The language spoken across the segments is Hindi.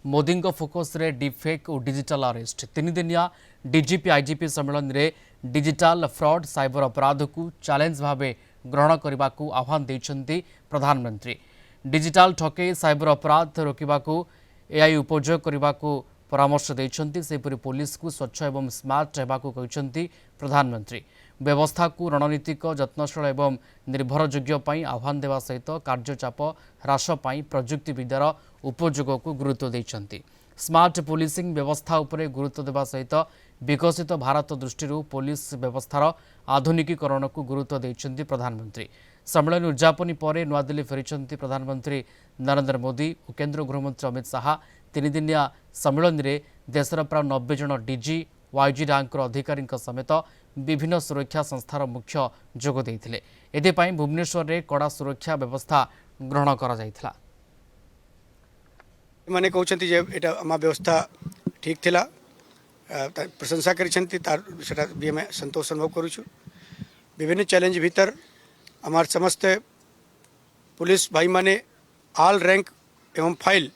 मोदी फोकस रे डिफेक और डिजिटल अरेस्ट 3 दिनिया डीजीपी आईजीपी सम्मेलन रे डिजिटल फ्रॉड साइबर अपराध को चैलेंज भावे ग्रहण करने को आह्वान देइछन्ति प्रधानमंत्री। डिजिटल ठके साइबर अपराध रोकने को एआई उपयोग करने को परामर्श देइछन्ति। सेपरि पुलिस को स्वच्छ एवं स्मार्ट हेबाकू कहिछन्ति प्रधानमंत्री। व्यवस्था को रणनीतिक जत्नशील एवं निर्भरयोग्य पई आह्वान देवा सहित कार्यचाप ह्रास पई प्रजुक्ति विद्यार उपयोग को गुरुत्व देइछन्ति। स्मार्ट पुलिसिंग व्यवस्था उपरे गुरुत्व देवा सहित विकसित भारत दृष्टि पुलिस व्यवस्थार आधुनिकीकरण को गुरुत्व देइछन्ति प्रधानमंत्री। सम्मेलन उद्यापन पर नुआदिल्ली फेरिछन्ति प्रधानमंत्री नरेंद्र मोदी और केंद्र गृहमंत्री अमित शाह। 3 दिनिया सम्मेलन में देशर प्राय 90 जन डीजी वाईजी रैंकर अधिकारी समेत विभिन्न सुरक्षा संस्थार मुख्य जोग देइथिले। एथिपाई भुवनेश्वर में कड़ा सुरक्षा व्यवस्था ग्रहण करा जायथिला। माने कहउछन्ति जे एटा आमा व्यवस्था ठीक थिला, प्रशंसा करिछन्ति तार सेटा भी मैं संतोष अनुभव करूछु। विभिन्न चैलेंज भीतर आमार समस्त पुलिस भाई माने ऑल रैंक एवं फाइल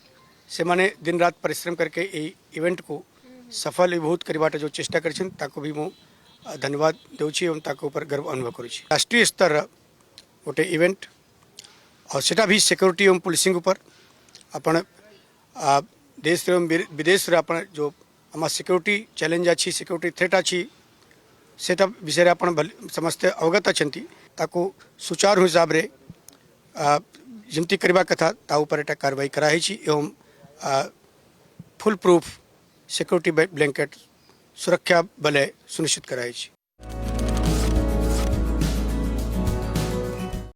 से माने दिन रात परिश्रम करके ये इवेंट को सफल विभूत करवाटा जो चेष्टा कर ताको भी मु धन्यवाद देउछि एवं ताको ऊपर गर्व अनुभव करुछि। राष्ट्रीय स्तर गोटे इवेंट और सेटा भी सिक्योरिटी एवं पुलिसिंग ऊपर अपन देश एवं विदेश रे अपन जो आम सिक्योरिटी चैलेंज अच्छी सिक्योरिटी थ्रेट अच्छी सेटा विषय अपन समस्ते अवगत अछंती ताको सुचारू हिसाब रे जमती करबा कथा ता ऊपर एटा कार्रवाई कराई छी एवं फुल प्रूफ सिक्योरिटी ब्लैंकेट सुरक्षा बले सुनिश्चित कराई छी।